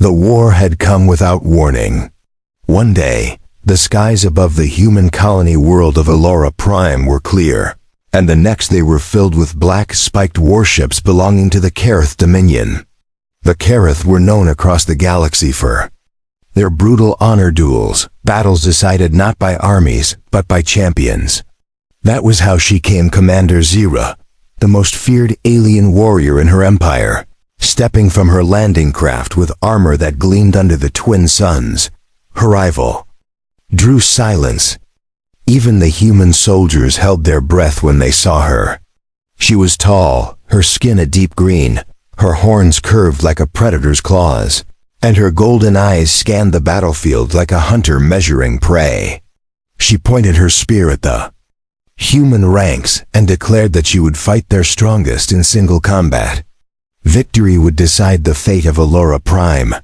The war had come without warning. One day, the skies above the human colony world of Allura Prime were clear, and the next they were filled with black spiked warships belonging to the Kareth Dominion. The Kareth were known across the galaxy for their brutal honor duels, battles decided not by armies, but by champions. That was how she came Commander Zira, the most feared alien warrior in her empire, stepping from her landing craft with armor that gleamed under the twin suns. Her rival drew silence. Even the human soldiers held their breath when they saw her. She was tall, her skin a deep green, her horns curved like a predator's claws, and her golden eyes scanned the battlefield like a hunter measuring prey. She pointed her spear at the human ranks and declared that she would fight their strongest in single combat. Victory would decide the fate of Allura Prime.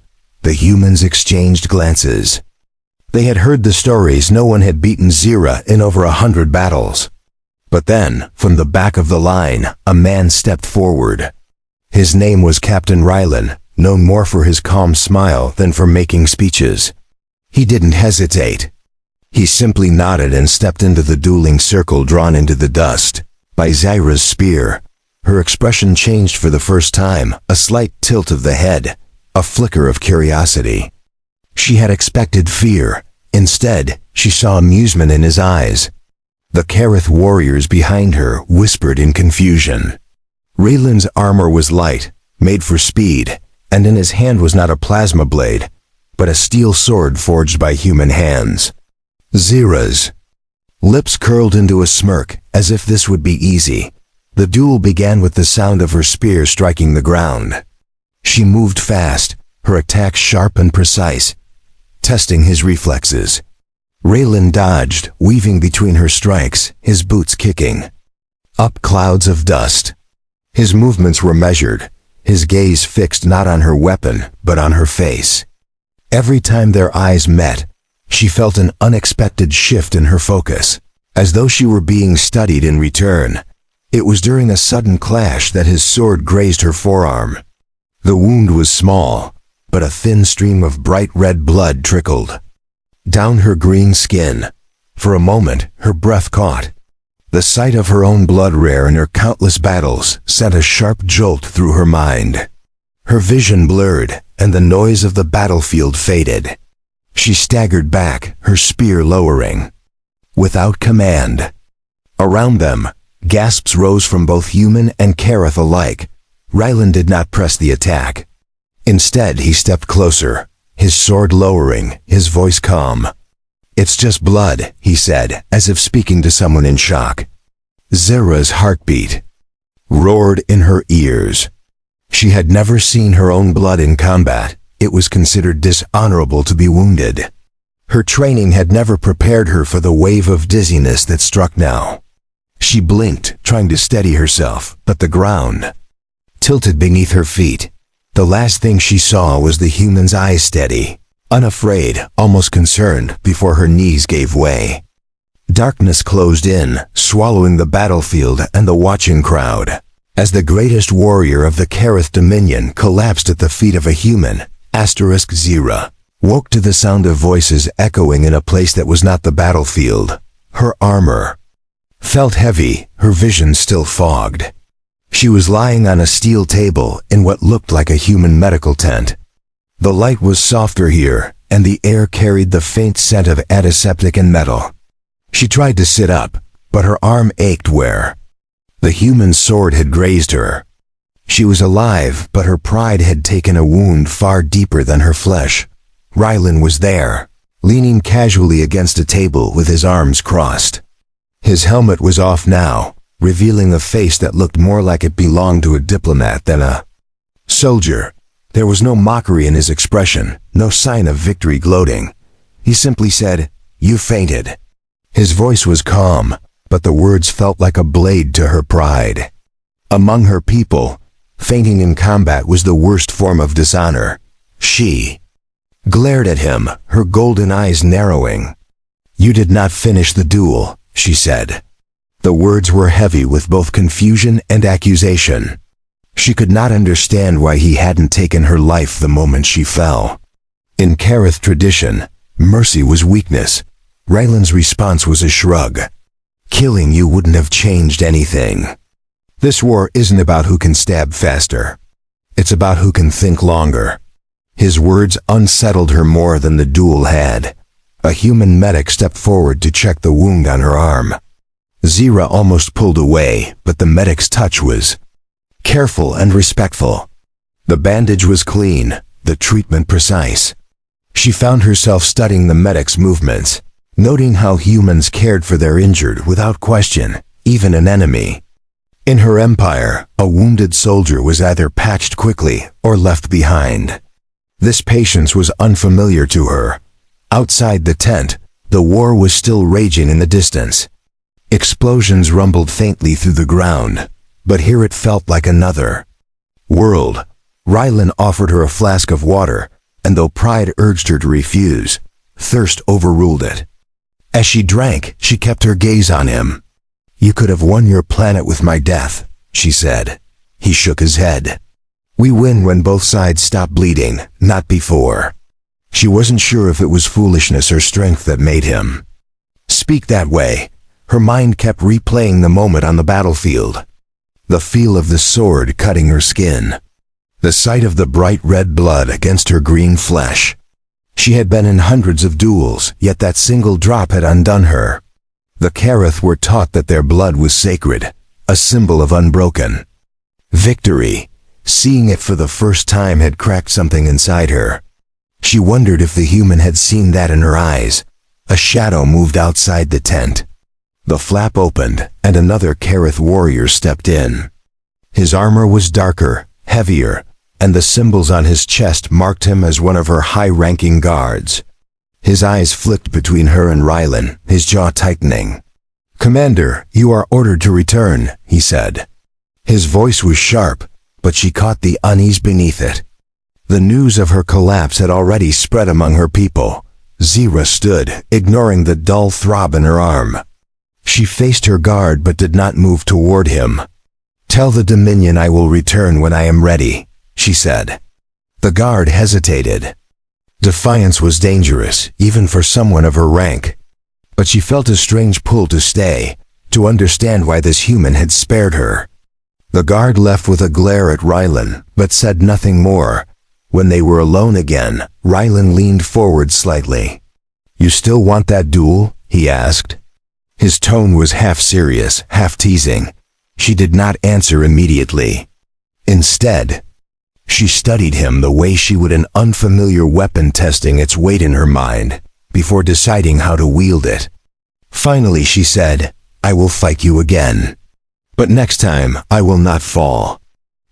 The humans exchanged glances. They had heard the stories no one had beaten Zira in over 100 battles. But then, from the back of the line, a man stepped forward. His name was Captain Rylan, known more for his calm smile than for making speeches. He didn't hesitate. He simply nodded and stepped into the dueling circle drawn into the dust by Zira's spear. Her expression changed for the first time, a slight tilt of the head, a flicker of curiosity. She had expected fear. Instead, she saw amusement in his eyes. The Kareth warriors behind her whispered in confusion. Raylan's armor was light, made for speed, and in his hand was not a plasma blade, but a steel sword forged by human hands. Zira's lips curled into a smirk, as if this would be easy. The duel began with the sound of her spear striking the ground. She moved fast, her attacks sharp and precise, testing his reflexes. Raylan dodged, weaving between her strikes, his boots kicking up clouds of dust. His movements were measured, his gaze fixed not on her weapon, but on her face. Every time their eyes met, she felt an unexpected shift in her focus, as though she were being studied in return. It was during a sudden clash that his sword grazed her forearm. The wound was small, but a thin stream of bright red blood trickled down her green skin. For a moment, her breath caught. The sight of her own blood rare in her countless battles sent a sharp jolt through her mind. Her vision blurred, and the noise of the battlefield faded. She staggered back, her spear lowering. Without command. Around them, gasps rose from both human and Kareth alike. Rylan did not press the attack. Instead, he stepped closer, his sword lowering, his voice calm. "It's just blood," he said, as if speaking to someone in shock. Zira's heartbeat roared in her ears. She had never seen her own blood in combat. It was considered dishonorable to be wounded. Her training had never prepared her for the wave of dizziness that struck now. She blinked, trying to steady herself, but the ground tilted beneath her feet. The last thing she saw was the human's eyes steady, unafraid, almost concerned, before her knees gave way. Darkness closed in, swallowing the battlefield and the watching crowd, as the greatest warrior of the Kareth Dominion collapsed at the feet of a human. Zira woke to the sound of voices echoing in a place that was not the battlefield. Her armor felt heavy, her vision still fogged. She was lying on a steel table in what looked like a human medical tent. The light was softer here, and the air carried the faint scent of antiseptic and metal. She tried to sit up, but her arm ached where the human sword had grazed her. She was alive, but her pride had taken a wound far deeper than her flesh. Rylan was there, leaning casually against a table with his arms crossed. His helmet was off now, revealing a face that looked more like it belonged to a diplomat than a soldier. There was no mockery in his expression, no sign of victory gloating. He simply said, "You fainted." His voice was calm, but the words felt like a blade to her pride. Among her people, fainting in combat was the worst form of dishonor. She glared at him, her golden eyes narrowing. "You did not finish the duel," she said. The words were heavy with both confusion and accusation. She could not understand why he hadn't taken her life the moment she fell. In Kareth tradition, mercy was weakness. Ryland's response was a shrug. Killing you wouldn't have changed anything. This war isn't about who can stab faster. It's about who can think longer. His words unsettled her more than the duel had. A human medic stepped forward to check the wound on her arm. Zira almost pulled away, but the medic's touch was careful and respectful. The bandage was clean, the treatment precise. She found herself studying the medic's movements, noting how humans cared for their injured without question, even an enemy. In her empire, a wounded soldier was either patched quickly or left behind. This patience was unfamiliar to her. Outside the tent, the war was still raging in the distance. Explosions rumbled faintly through the ground, but here it felt like another world. Ryland offered her a flask of water, and though pride urged her to refuse, thirst overruled it. As she drank, she kept her gaze on him. "You could have won your planet with my death," she said. He shook his head. "We win when both sides stop bleeding, not before." She wasn't sure if it was foolishness or strength that made him speak that way. Her mind kept replaying the moment on the battlefield. The feel of the sword cutting her skin. The sight of the bright red blood against her green flesh. She had been in hundreds of duels, yet that single drop had undone her. The Kareth were taught that their blood was sacred, a symbol of unbroken victory. Seeing it for the first time had cracked something inside her. She wondered if the human had seen that in her eyes. A shadow moved outside the tent. The flap opened, and another Kareth warrior stepped in. His armor was darker, heavier, and the symbols on his chest marked him as one of her high-ranking guards. His eyes flicked between her and Ryland, his jaw tightening. "Commander, you are ordered to return," he said. His voice was sharp, but she caught the unease beneath it. The news of her collapse had already spread among her people. Zira stood, ignoring the dull throb in her arm. She faced her guard but did not move toward him. "Tell the Dominion I will return when I am ready," she said. The guard hesitated. Defiance was dangerous, even for someone of her rank. But she felt a strange pull to stay, to understand why this human had spared her. The guard left with a glare at Ryland, but said nothing more. When they were alone again, Ryland leaned forward slightly. "You still want that duel?" he asked. His tone was half serious, half teasing. She did not answer immediately. Instead, she studied him the way she would an unfamiliar weapon, testing its weight in her mind before deciding how to wield it. Finally she said, "I will fight you again. But next time, I will not fall."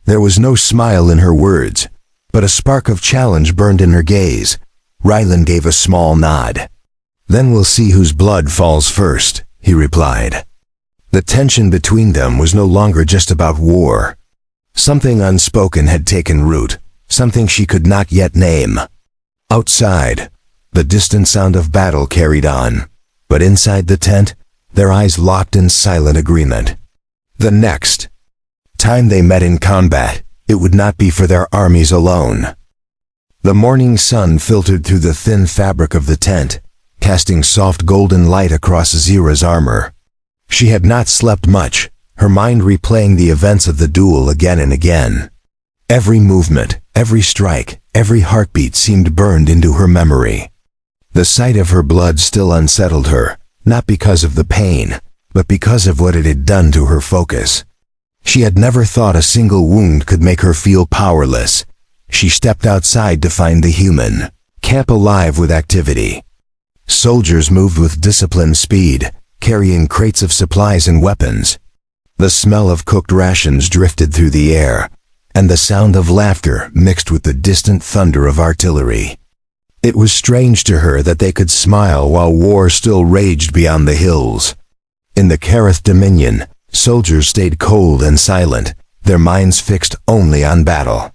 There was no smile in her words, but a spark of challenge burned in her gaze. Ryland gave a small nod. "Then we'll see whose blood falls first," he replied. The tension between them was no longer just about war. Something unspoken had taken root, something she could not yet name. Outside, the distant sound of battle carried on, but inside the tent, their eyes locked in silent agreement. The next time they met in combat, it would not be for their armies alone. The morning sun filtered through the thin fabric of the tent, casting soft golden light across Zira's armor. She had not slept much, her mind replaying the events of the duel again and again. Every movement, every strike, every heartbeat seemed burned into her memory. The sight of her blood still unsettled her, not because of the pain, but because of what it had done to her focus. She had never thought a single wound could make her feel powerless. She stepped outside to find the human camp alive with activity. Soldiers moved with disciplined speed, carrying crates of supplies and weapons. The smell of cooked rations drifted through the air, and the sound of laughter mixed with the distant thunder of artillery. It was strange to her that they could smile while war still raged beyond the hills. In the Kareth Dominion, soldiers stayed cold and silent, their minds fixed only on battle.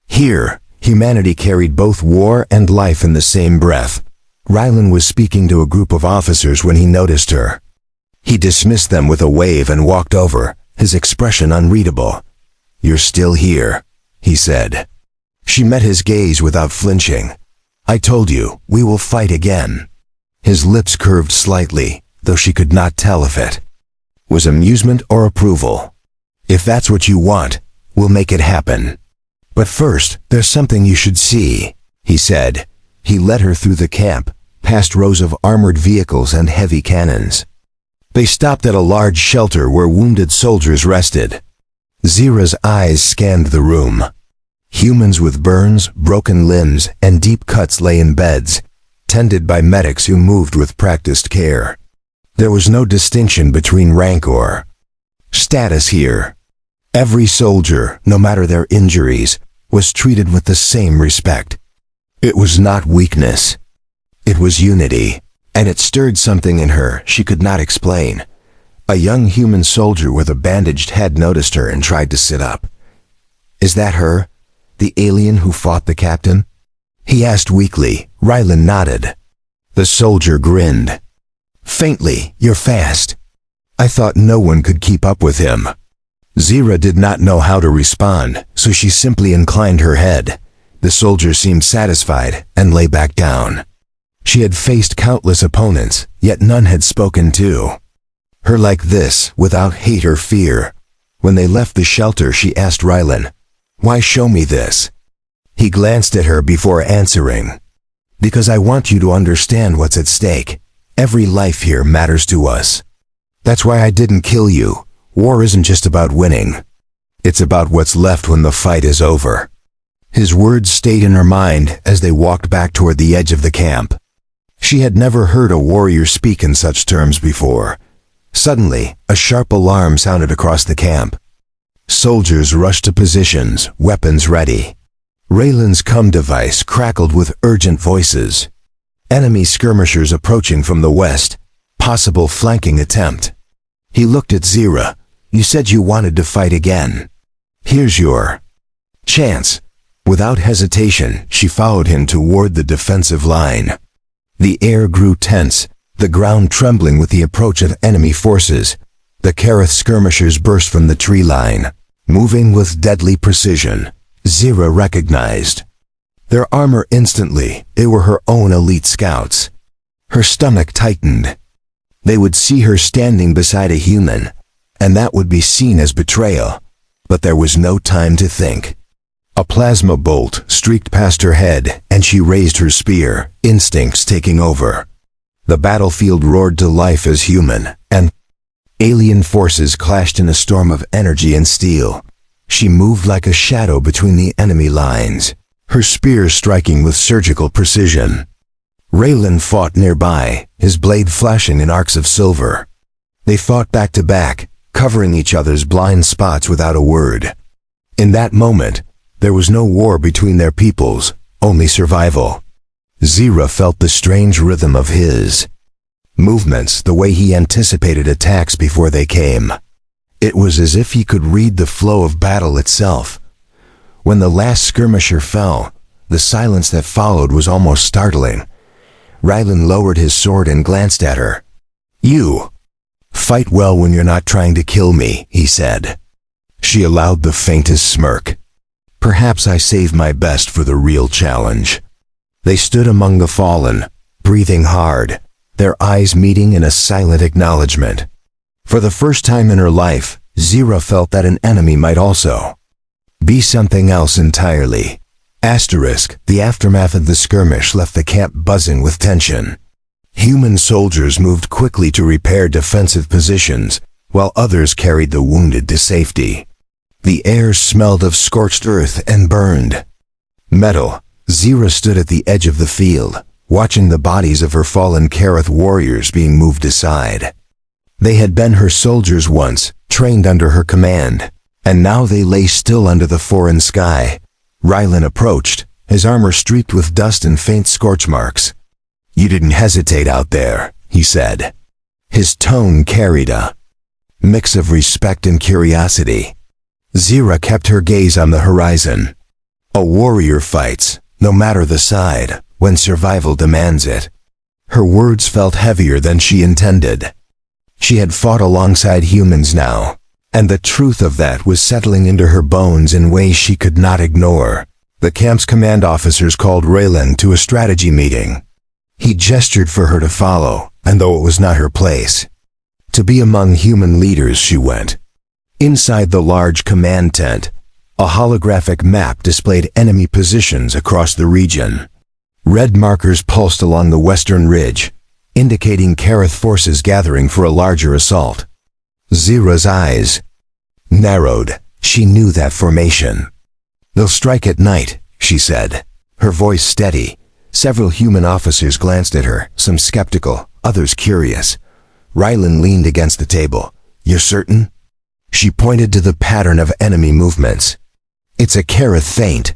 Here, humanity carried both war and life in the same breath. Ryland was speaking to a group of officers when he noticed her. He dismissed them with a wave and walked over, his expression unreadable. "You're still here," he said. She met his gaze without flinching. "I told you, we will fight again." His lips curved slightly, though she could not tell if it was amusement or approval. "If that's what you want, we'll make it happen. But first, there's something you should see," he said. He led her through the camp, past rows of armored vehicles and heavy cannons. They stopped at a large shelter where wounded soldiers rested. Zira's eyes scanned the room. Humans with burns, broken limbs, and deep cuts lay in beds, tended by medics who moved with practiced care. There was no distinction between rank or status here. Every soldier, no matter their injuries, was treated with the same respect. It was not weakness. It was unity, and it stirred something in her she could not explain. A young human soldier with a bandaged head noticed her and tried to sit up. "Is that her? The alien who fought the captain?" he asked weakly. Rylan nodded. The soldier grinned. Faintly, "You're fast. I thought no one could keep up with him." Zira did not know how to respond, so she simply inclined her head. The soldier seemed satisfied and lay back down. She had faced countless opponents, yet none had spoken to her like this, without hate or fear. When they left the shelter, she asked Rylan, "Why show me this?" He glanced at her before answering. "Because I want you to understand what's at stake. Every life here matters to us. That's why I didn't kill you. War isn't just about winning. It's about what's left when the fight is over." His words stayed in her mind as they walked back toward the edge of the camp. She had never heard a warrior speak in such terms before. Suddenly, a sharp alarm sounded across the camp. Soldiers rushed to positions, weapons ready. Raylan's comm device crackled with urgent voices. Enemy skirmishers approaching from the west. Possible flanking attempt. He looked at Zira. "You said you wanted to fight again. Here's your chance." Without hesitation, she followed him toward the defensive line. The air grew tense, the ground trembling with the approach of enemy forces. The Kareth skirmishers burst from the tree line, moving with deadly precision. Zira recognized their armor instantly. They were her own elite scouts. Her stomach tightened. They would see her standing beside a human, and that would be seen as betrayal. But there was no time to think. A plasma bolt streaked past her head, and she raised her spear, instincts taking over. The battlefield roared to life as human and alien forces clashed in a storm of energy and steel. She moved like a shadow between the enemy lines, her spear striking with surgical precision. Raylan fought nearby, his blade flashing in arcs of silver. They fought back to back, covering each other's blind spots without a word. In that moment, there was no war between their peoples, only survival. Zira felt the strange rhythm of his movements, the way he anticipated attacks before they came. It was as if he could read the flow of battle itself. When the last skirmisher fell, the silence that followed was almost startling. Rylan lowered his sword and glanced at her. "You fight well when you're not trying to kill me," he said. She allowed the faintest smirk. "Perhaps I saved my best for the real challenge." They stood among the fallen, breathing hard, their eyes meeting in a silent acknowledgement. For the first time in her life, Zira felt that an enemy might also be something else entirely. The aftermath of the skirmish left the camp buzzing with tension. Human soldiers moved quickly to repair defensive positions, while others carried the wounded to safety. The air smelled of scorched earth and burned metal. Zira stood at the edge of the field, watching the bodies of her fallen Kareth warriors being moved aside. They had been her soldiers once, trained under her command, and now they lay still under the foreign sky. Rylan approached, his armor streaked with dust and faint scorch marks. "You didn't hesitate out there," he said. His tone carried a mix of respect and curiosity. Zira kept her gaze on the horizon. A warrior fights, no matter the side, when survival demands it. Her words felt heavier than she intended. She had fought alongside humans now, And the truth of that was settling into her bones in ways she could not ignore. The camp's command officers called Raylan to a strategy meeting. He gestured for her to follow, and though it was not her place, to be among human leaders, she went. Inside the large command tent, a holographic map displayed enemy positions across the region. Red markers pulsed along the western ridge, indicating Kareth forces gathering for a larger assault. Zira's eyes narrowed. She knew that formation. "They'll strike at night," she said, her voice steady. Several human officers glanced at her, some skeptical, others curious. Raylan leaned against the table. "You're certain?" She pointed to the pattern of enemy movements. "It's a Kareth feint.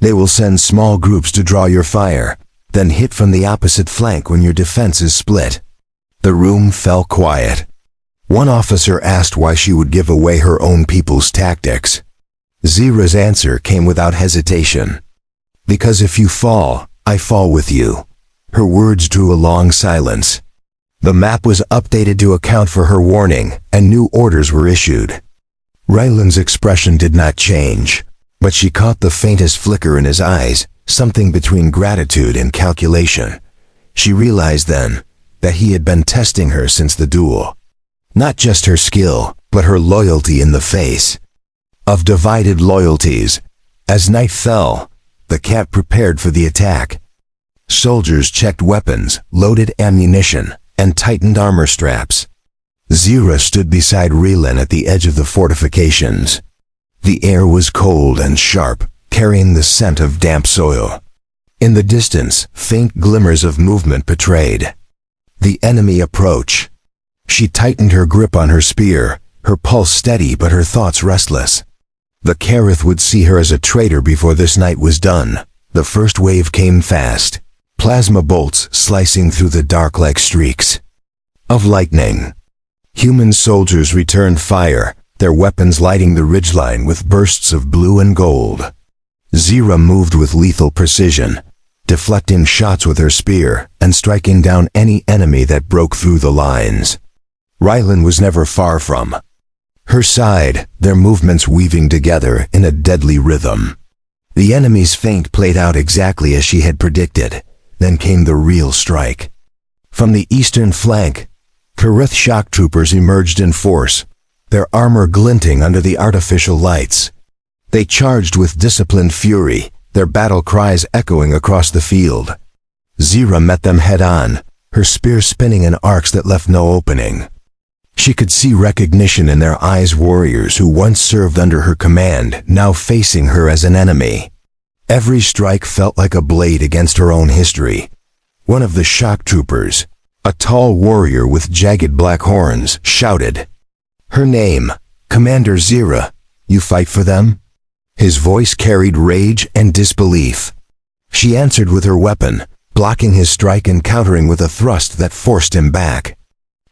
They will send small groups to draw your fire, then hit from the opposite flank when your defense is split." The room fell quiet. One officer asked why she would give away her own people's tactics. Zira's answer came without hesitation. "Because if you fall, I fall with you." Her words drew a long silence. The map was updated to account for her warning, and new orders were issued. Raylan's expression did not change, but she caught the faintest flicker in his eyes, something between gratitude and calculation. She realized then that he had been testing her since the duel. Not just her skill, but her loyalty in the face of divided loyalties. As night fell, the camp prepared for the attack. Soldiers checked weapons, loaded ammunition, and tightened armor straps. Zira stood beside Raylan at the edge of the fortifications. The air was cold and sharp, carrying the scent of damp soil. In the distance, faint glimmers of movement betrayed the enemy approach. She tightened her grip on her spear, her pulse steady but her thoughts restless. The Kareth would see her as a traitor before this night was done. The first wave came fast, plasma bolts slicing through the dark like streaks of lightning. Human soldiers returned fire, their weapons lighting the ridgeline with bursts of blue and gold. Zira moved with lethal precision, deflecting shots with her spear and striking down any enemy that broke through the lines. Raylan was never far from her side, their movements weaving together in a deadly rhythm. The enemy's feint played out exactly as she had predicted. Then came the real strike. From the eastern flank, Kareth shock troopers emerged in force, their armor glinting under the artificial lights. They charged with disciplined fury, their battle cries echoing across the field. Zira met them head-on, her spear spinning in arcs that left no opening. She could see recognition in their eyes, warriors who once served under her command, now facing her as an enemy. Every strike felt like a blade against her own history. One of the shock troopers, a tall warrior with jagged black horns, shouted her name, "Commander Zira, you fight for them?" His voice carried rage and disbelief. She answered with her weapon, blocking his strike and countering with a thrust that forced him back.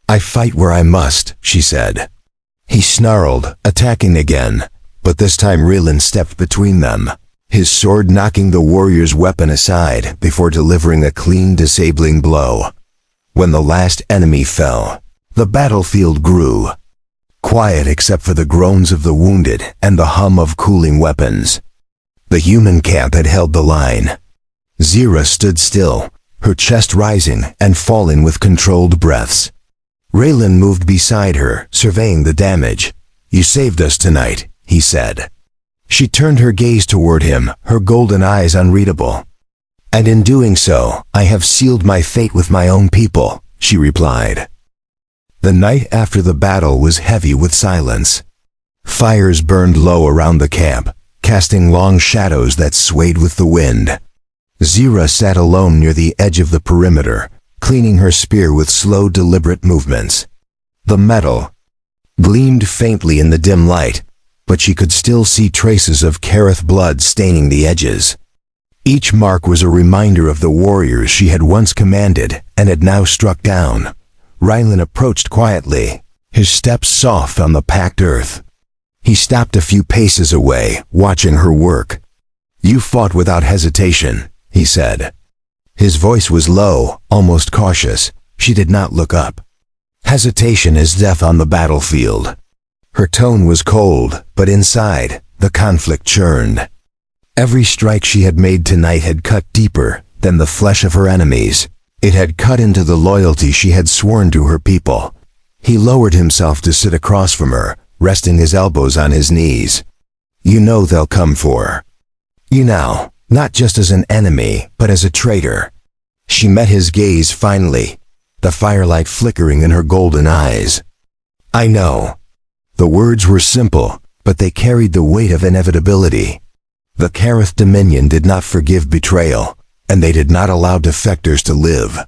"I fight where I must," she said. He snarled, attacking again, but this time Raylan stepped between them, his sword knocking the warrior's weapon aside before delivering a clean, disabling blow. When the last enemy fell, the battlefield grew, quiet except for the groans of the wounded and the hum of cooling weapons. The human camp had held the line. Zira stood still, her chest rising and falling with controlled breaths. Raylan moved beside her, surveying the damage. "You saved us tonight," he said. She turned her gaze toward him, her golden eyes unreadable. "And in doing so, I have sealed my fate with my own people," she replied. The night after the battle was heavy with silence. Fires burned low around the camp, casting long shadows that swayed with the wind. Zira sat alone near the edge of the perimeter, cleaning her spear with slow, deliberate movements. The metal gleamed faintly in the dim light, but she could still see traces of Kareth blood staining the edges. Each mark was a reminder of the warriors she had once commanded and had now struck down. Raylan approached quietly, his steps soft on the packed earth. He stopped a few paces away, watching her work. "You fought without hesitation," he said. His voice was low, almost cautious. She did not look up. "Hesitation is death on the battlefield." Her tone was cold, but inside, the conflict churned. Every strike she had made tonight had cut deeper than the flesh of her enemies. It had cut into the loyalty she had sworn to her people. He lowered himself to sit across from her, resting his elbows on his knees. "You know they'll come for you now, not just as an enemy, but as a traitor." She met his gaze finally, the firelight flickering in her golden eyes. "I know." The words were simple, but they carried the weight of inevitability. The Kareth Dominion did not forgive betrayal, and they did not allow defectors to live.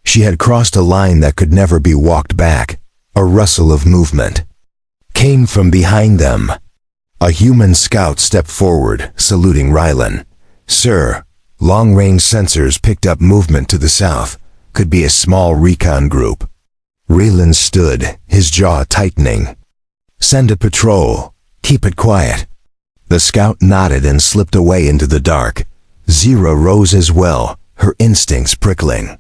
She had crossed a line that could never be walked back. A rustle of movement came from behind them. A human scout stepped forward, saluting Rylan. "Sir." Long-range sensors picked up movement to the south. Could be a small recon group. Rylan stood, his jaw tightening. "Send a patrol. Keep it quiet." The scout nodded and slipped away into the dark. Zira rose as well, her instincts prickling.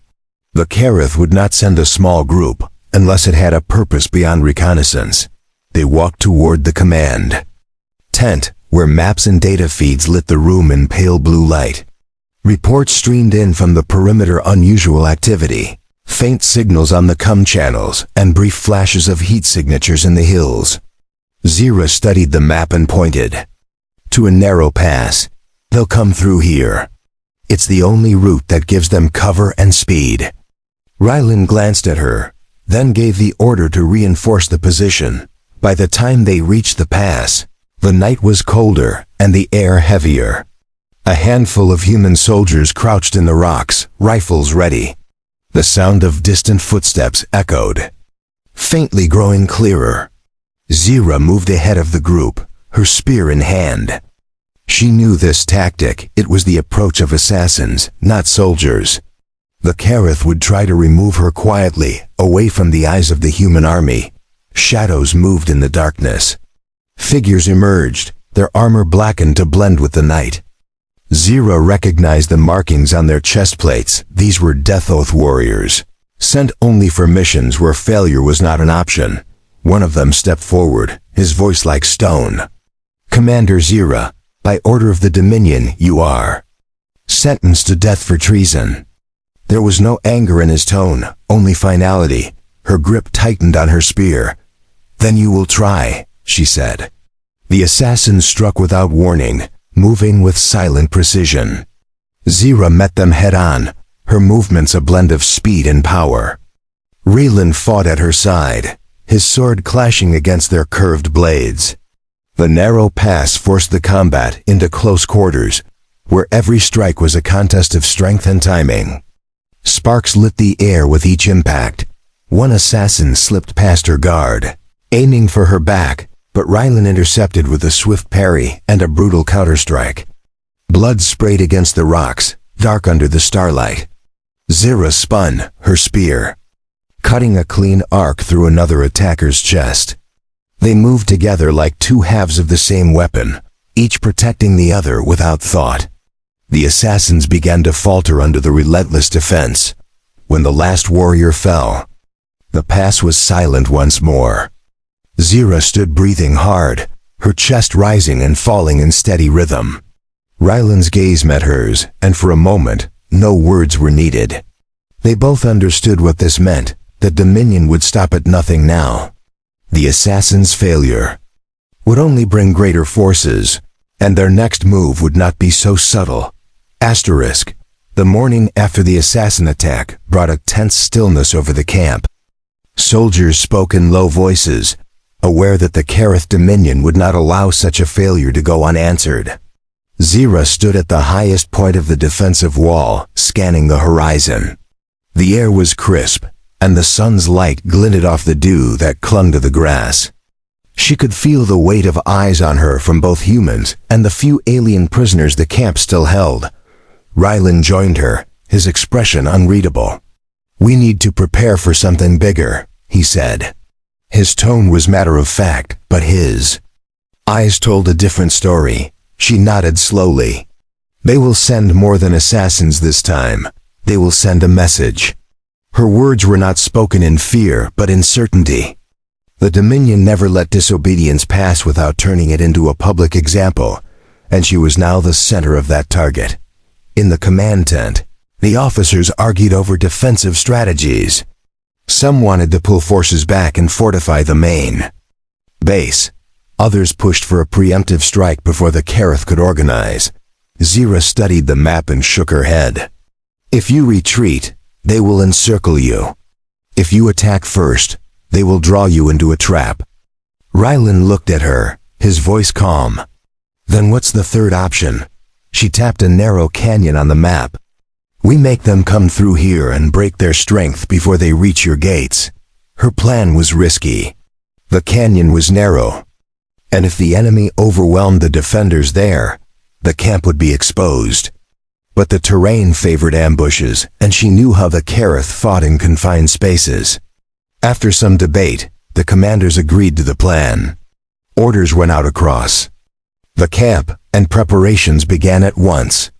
The Kareth would not send a small group unless it had a purpose beyond reconnaissance. They walked toward the command tent, where maps and data feeds lit the room in pale blue light. Reports streamed in from the perimeter, unusual activity, faint signals on the comm channels, and brief flashes of heat signatures in the hills. Zira studied the map and pointed to a narrow pass. "They'll come through here. It's the only route that gives them cover and speed." Rylan glanced at her, then gave the order to reinforce the position. By the time they reached the pass, the night was colder and the air heavier. A handful of human soldiers crouched in the rocks, rifles ready. The sound of distant footsteps echoed, faintly growing clearer. Zira moved ahead of the group, her spear in hand. She knew this tactic. It was the approach of assassins, not soldiers. The Kareth would try to remove her quietly, away from the eyes of the human army. Shadows moved in the darkness. Figures emerged, their armor blackened to blend with the night. Zira recognized the markings on their chest plates. These were Death Oath warriors, sent only for missions where failure was not an option. One of them stepped forward, his voice like stone. "Commander Zira, by order of the Dominion, you are sentenced to death for treason." There was no anger in his tone, only finality. Her grip tightened on her spear. "Then you will try," she said. The assassin struck without warning, moving with silent precision. Zira met them head-on, her movements a blend of speed and power. Rylan fought at her side, his sword clashing against their curved blades. The narrow pass forced the combat into close quarters, where every strike was a contest of strength and timing. Sparks lit the air with each impact. One assassin slipped past her guard, aiming for her back, but Rylan intercepted with a swift parry and a brutal counterstrike. Blood sprayed against the rocks, dark under the starlight. Zira spun, her spear cutting a clean arc through another attacker's chest. They moved together like two halves of the same weapon, each protecting the other without thought. The assassins began to falter under the relentless defense. When the last warrior fell, the pass was silent once more. Zira stood breathing hard, her chest rising and falling in steady rhythm. Rylan's gaze met hers, and for a moment, no words were needed. They both understood what this meant. The Dominion would stop at nothing now. The assassin's failure would only bring greater forces, and their next move would not be so subtle. Asterisk. The morning after the assassin attack brought a tense stillness over the camp. Soldiers spoke in low voices, aware that the Kareth Dominion would not allow such a failure to go unanswered. Zira stood at the highest point of the defensive wall, scanning the horizon. The air was crisp, and the sun's light glinted off the dew that clung to the grass. She could feel the weight of eyes on her from both humans and the few alien prisoners the camp still held. Rylan joined her, his expression unreadable. "We need to prepare for something bigger," he said. His tone was matter-of-fact, but his eyes told a different story. She nodded slowly. "They will send more than assassins this time. They will send a message." Her words were not spoken in fear, but in certainty. The Dominion never let disobedience pass without turning it into a public example, and she was now the center of that target. In the command tent, the officers argued over defensive strategies. Some wanted to pull forces back and fortify the main base. Others pushed for a preemptive strike before the Kareth could organize. Zira studied the map and shook her head. If you retreat, they will encircle you. If you attack first, they will draw you into a trap. Rylan looked at her, his voice calm. Then what's the third option? She tapped a narrow canyon on the map. We make them come through here and break their strength before they reach your gates. Her plan was risky. The canyon was narrow, and if the enemy overwhelmed the defenders there, the camp would be exposed. But the terrain favored ambushes, and she knew how the Kareth fought in confined spaces. After some debate, the commanders agreed to the plan. Orders went out across the camp, and preparations began at once.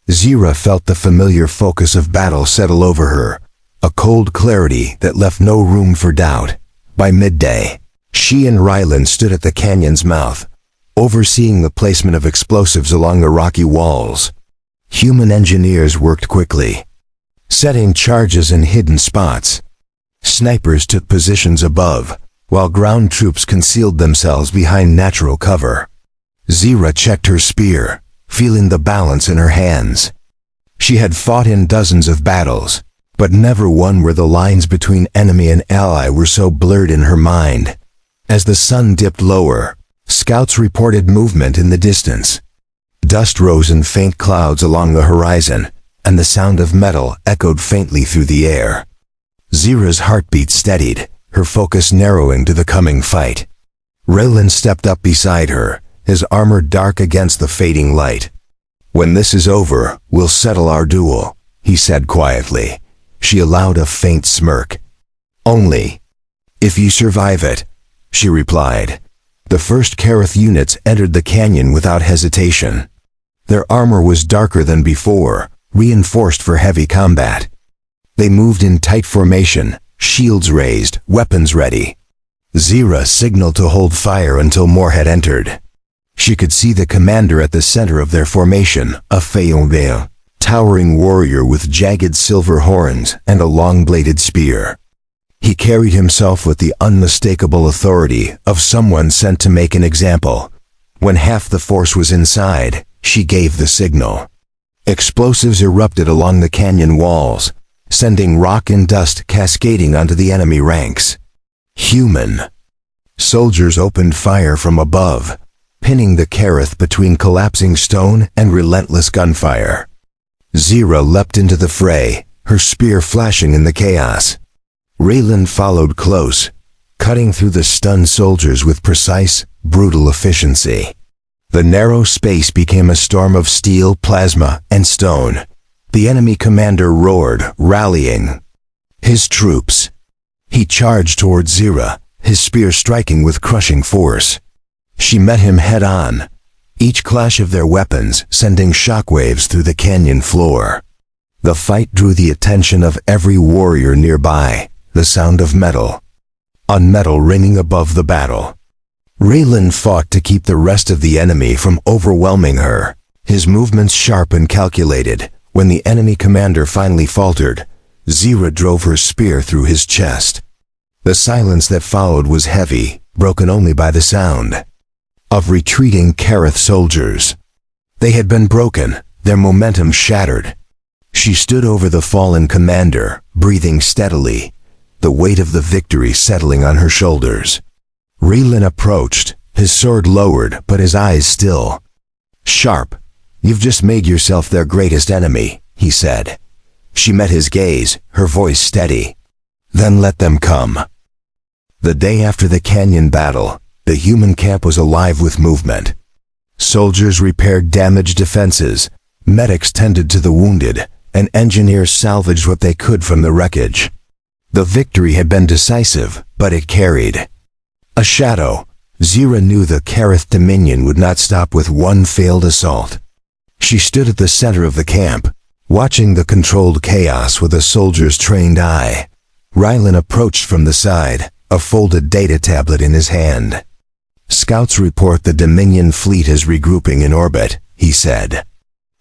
Zira felt the familiar focus of battle settle over her, a cold clarity that left no room for doubt. By midday, she and Rylan stood at the canyon's mouth, overseeing the placement of explosives along the rocky walls. Human engineers worked quickly, setting charges in hidden spots. Snipers took positions above, while ground troops concealed themselves behind natural cover. Zira checked her spear, feeling the balance in her hands. She had fought in dozens of battles, but never one where the lines between enemy and ally were so blurred in her mind. As the sun dipped lower, scouts reported movement in the distance. Dust rose in faint clouds along the horizon, and the sound of metal echoed faintly through the air. Zira's heartbeat steadied, her focus narrowing to the coming fight. Rylan stepped up beside her, his armor dark against the fading light. When this is over, we'll settle our duel, he said quietly. She allowed a faint smirk. Only if you survive it, she replied. The first Kareth units entered the canyon without hesitation. Their armor was darker than before, reinforced for heavy combat. They moved in tight formation, shields raised, weapons ready. Zira signaled to hold fire until more had entered. She could see the commander at the center of their formation, a Feyonvale, towering warrior with jagged silver horns and a long-bladed spear. He carried himself with the unmistakable authority of someone sent to make an example. When half the force was inside, she gave the signal. Explosives erupted along the canyon walls, sending rock and dust cascading onto the enemy ranks. Human soldiers opened fire from above, pinning the Kareth between collapsing stone and relentless gunfire. Zira leapt into the fray, her spear flashing in the chaos. Rylan followed close, cutting through the stunned soldiers with precise, brutal efficiency. The narrow space became a storm of steel, plasma, and stone. The enemy commander roared, rallying his troops. He charged toward Zira, his spear striking with crushing force. She met him head-on, each clash of their weapons sending shockwaves through the canyon floor. The fight drew the attention of every warrior nearby, the sound of metal on metal ringing above the battle. Rylan fought to keep the rest of the enemy from overwhelming her, his movements sharp and calculated. When the enemy commander finally faltered, Zira drove her spear through his chest. The silence that followed was heavy, broken only by the sound of retreating Kareth soldiers. They had been broken, their momentum shattered. She stood over the fallen commander, breathing steadily, the weight of the victory settling on her shoulders. Rylan approached, his sword lowered but his eyes still sharp. "You've just made yourself their greatest enemy," he said. She met his gaze, her voice steady. "Then let them come." The day after the canyon battle, the human camp was alive with movement. Soldiers repaired damaged defenses, medics tended to the wounded, and engineers salvaged what they could from the wreckage. The victory had been decisive, but it carried a shadow. Zira knew the Kareth Dominion would not stop with one failed assault. She stood at the center of the camp, watching the controlled chaos with a soldier's trained eye. Rylan approached from the side, a folded data tablet in his hand. "Scouts report the Dominion fleet is regrouping in orbit," he said.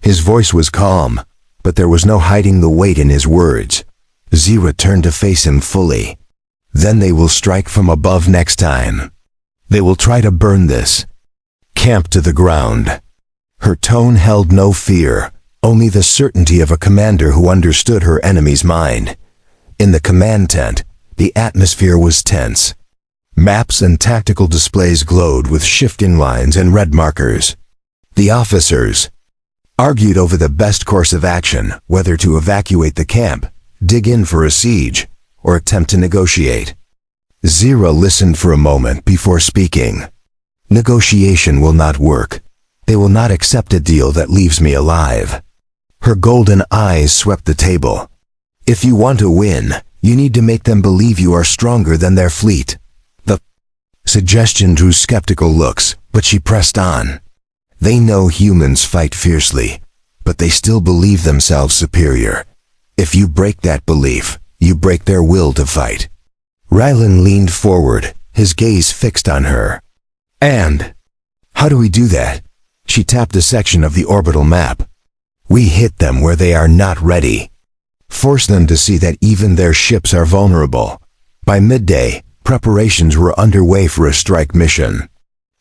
His voice was calm, but there was no hiding the weight in his words. Zira turned to face him fully. "Then they will strike from above next time. They will try to burn this camp to the ground." Her tone held no fear, only the certainty of a commander who understood her enemy's mind. In the command tent, the atmosphere was tense. Maps and tactical displays glowed with shifting lines and red markers. The officers argued over the best course of action, whether to evacuate the camp, dig in for a siege, or attempt to negotiate. Zira listened for a moment before speaking. "Negotiation will not work. They will not accept a deal that leaves me alive." Her golden eyes swept the table. "If you want to win, you need to make them believe you are stronger than their fleet." The suggestion drew skeptical looks, but she pressed on. "They know humans fight fiercely, but they still believe themselves superior. If you break that belief, you break their will to fight." Rylan leaned forward, his gaze fixed on her. "And how do we do that?" She tapped a section of the orbital map. "We hit them where they are not ready. Force them to see that even their ships are vulnerable." By midday, preparations were underway for a strike mission.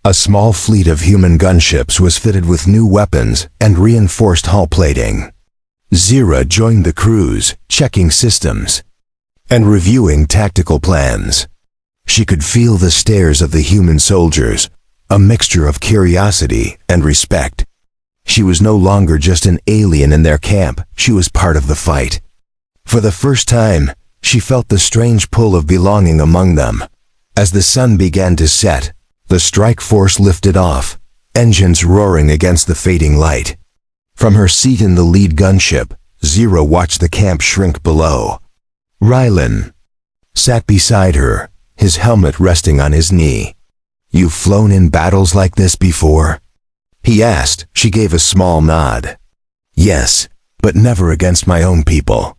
A small fleet of human gunships was fitted with new weapons and reinforced hull plating. Zira joined the crews, checking systems and reviewing tactical plans. She could feel the stares of the human soldiers, a mixture of curiosity and respect. She was no longer just an alien in their camp, she was part of the fight. For the first time, she felt the strange pull of belonging among them. As the sun began to set, the strike force lifted off, engines roaring against the fading light. From her seat in the lead gunship, Zira watched the camp shrink below. Rylan sat beside her, his helmet resting on his knee. "You've flown in battles like this before?" he asked. She gave a small nod. "Yes, but never against my own people."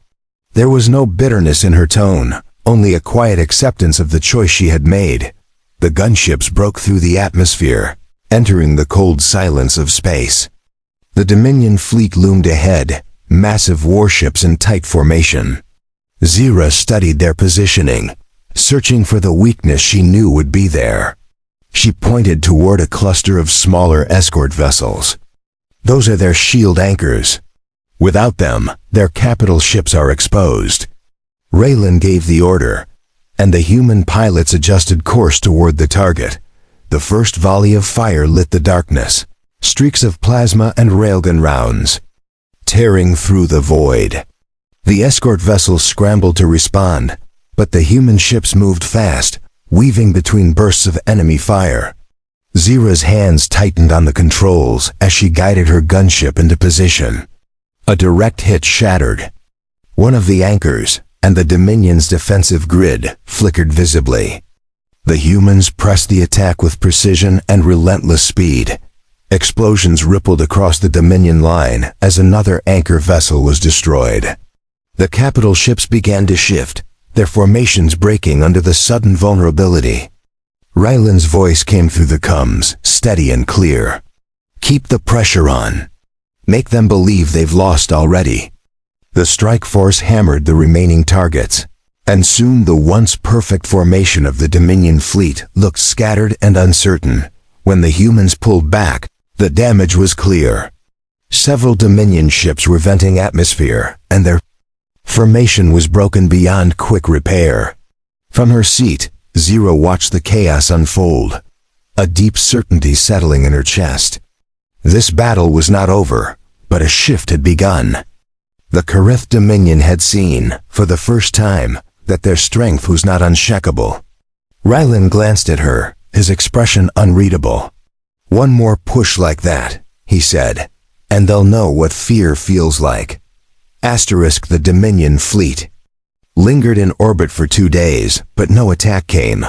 There was no bitterness in her tone, only a quiet acceptance of the choice she had made. The gunships broke through the atmosphere, entering the cold silence of space. The Dominion fleet loomed ahead, massive warships in tight formation. Zira studied their positioning, searching for the weakness she knew would be there. She pointed toward a cluster of smaller escort vessels. "Those are their shield anchors. Without them, their capital ships are exposed." Raylan gave the order, and the human pilots adjusted course toward the target. The first volley of fire lit the darkness, streaks of plasma and railgun rounds tearing through the void. The escort vessels scrambled to respond, but the human ships moved fast, weaving between bursts of enemy fire. Zira's hands tightened on the controls as she guided her gunship into position. A direct hit shattered one of the anchors, and the Dominion's defensive grid flickered visibly. The humans pressed the attack with precision and relentless speed. Explosions rippled across the Dominion line as another anchor vessel was destroyed. The capital ships began to shift, their formations breaking under the sudden vulnerability. Rylan's voice came through the comms, steady and clear. "Keep the pressure on. Make them believe they've lost already." The strike force hammered the remaining targets, and soon the once perfect formation of the Dominion fleet looked scattered and uncertain. When the humans pulled back, the damage was clear. Several Dominion ships were venting atmosphere, and their formation was broken beyond quick repair. From her seat, Zira watched the chaos unfold, a deep certainty settling in her chest. This battle was not over, but a shift had begun. The Kareth Dominion had seen, for the first time, that their strength was not unshakable. Rylan glanced at her, his expression unreadable. "One more push like that," he said, "and they'll know what fear feels like." The Dominion fleet lingered in orbit for 2 days, but no attack came.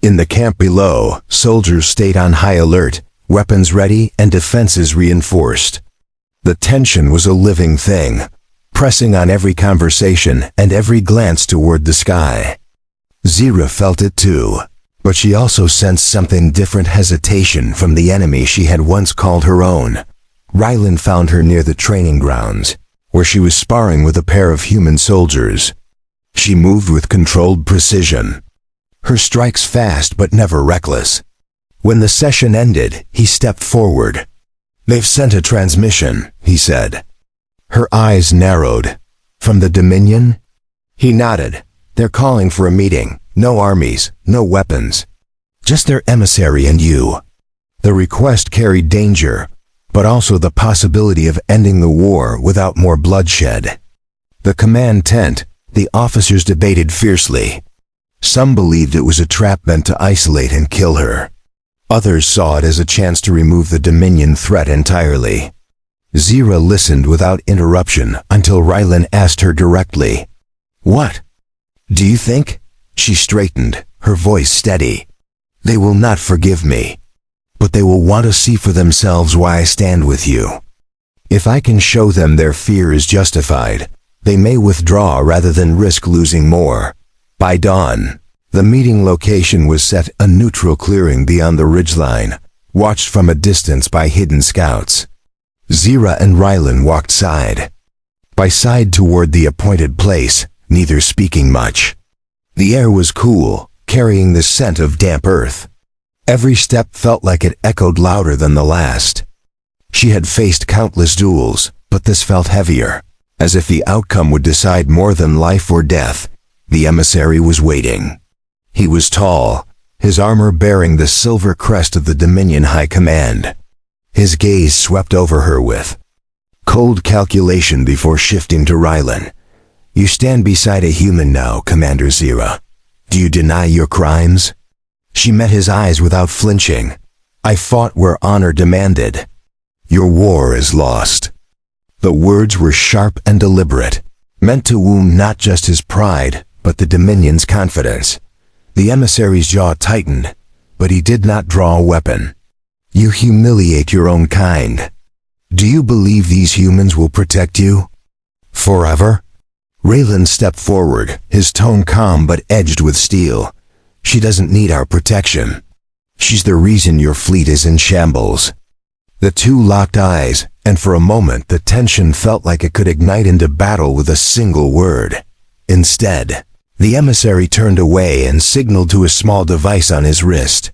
In the camp below, soldiers stayed on high alert, weapons ready and defenses reinforced. The tension was a living thing, pressing on every conversation and every glance toward the sky. Zira felt it too, but she also sensed something different: hesitation from the enemy she had once called her own. Rylan found her near the training grounds, where she was sparring with a pair of human soldiers. She moved with controlled precision, her strikes fast but never reckless. When the session ended, he stepped forward. "They've sent a transmission," he said. Her eyes narrowed. "From the Dominion?" He nodded. "They're calling for a meeting. No armies, no weapons. Just their emissary and you." The request carried danger, but also the possibility of ending the war without more bloodshed. The command tent, the officers debated fiercely. Some believed it was a trap meant to isolate and kill her. Others saw it as a chance to remove the Dominion threat entirely. Zira listened without interruption until Rylan asked her directly, "What do you think?" She straightened, her voice steady. "They will not forgive me, but they will want to see for themselves why I stand with you. If I can show them their fear is justified, they may withdraw rather than risk losing more." By dawn, the meeting location was set, a neutral clearing beyond the ridgeline, watched from a distance by hidden scouts. Zira and Rylan walked side by side toward the appointed place, neither speaking much. The air was cool, carrying the scent of damp earth. Every step felt like it echoed louder than the last. She had faced countless duels, but this felt heavier, as if the outcome would decide more than life or death. The emissary was waiting. He was tall, his armor bearing the silver crest of the Dominion High Command. His gaze swept over her with cold calculation before shifting to Rylan. "You stand beside a human now, Commander Zira. Do you deny your crimes?" She met his eyes without flinching. "I fought where honor demanded. Your war is lost." The words were sharp and deliberate, meant to wound not just his pride, but the Dominion's confidence. The emissary's jaw tightened, but he did not draw a weapon. "You humiliate your own kind. Do you believe these humans will protect you forever?" Rylan stepped forward, his tone calm but edged with steel. "She doesn't need our protection. She's the reason your fleet is in shambles." The two locked eyes, and for a moment the tension felt like it could ignite into battle with a single word. Instead, the emissary turned away and signaled to a small device on his wrist.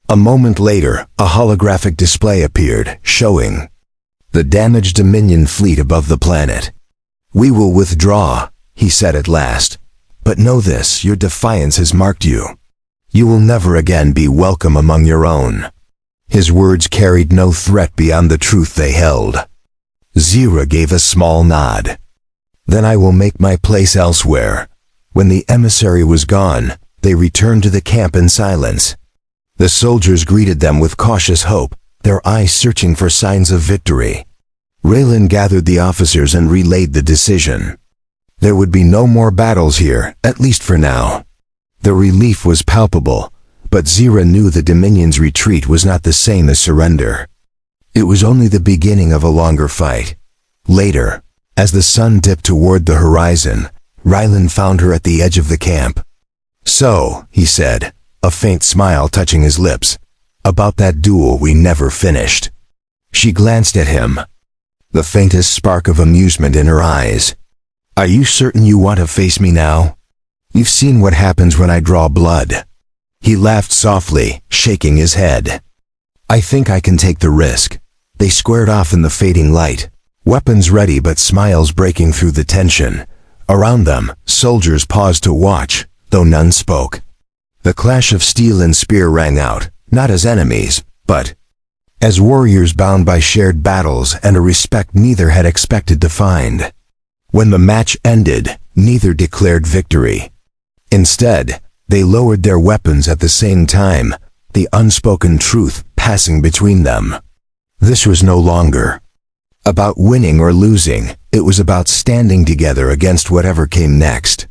A moment later, a holographic display appeared, showing the damaged Dominion fleet above the planet. "We will withdraw," he said at last. "But know this, your defiance has marked you. You will never again be welcome among your own." His words carried no threat beyond the truth they held. Zira gave a small nod. "Then I will make my place elsewhere." When the emissary was gone, they returned to the camp in silence. The soldiers greeted them with cautious hope, their eyes searching for signs of victory. Rylan gathered the officers and relayed the decision. There would be no more battles here, at least for now. The relief was palpable, but Zira knew the Dominion's retreat was not the same as surrender. It was only the beginning of a longer fight. Later, as the sun dipped toward the horizon, Rylan found her at the edge of the camp. "So," he said, a faint smile touching his lips, "about that duel we never finished." She glanced at him, the faintest spark of amusement in her eyes. "Are you certain you want to face me now? You've seen what happens when I draw blood." He laughed softly, shaking his head. "I think I can take the risk." They squared off in the fading light, weapons ready but smiles breaking through the tension. Around them, soldiers paused to watch, though none spoke. The clash of steel and spear rang out, not as enemies, but as warriors bound by shared battles and a respect neither had expected to find. When the match ended, neither declared victory. Instead, they lowered their weapons at the same time, the unspoken truth passing between them. This was no longer about winning or losing, it was about standing together against whatever came next.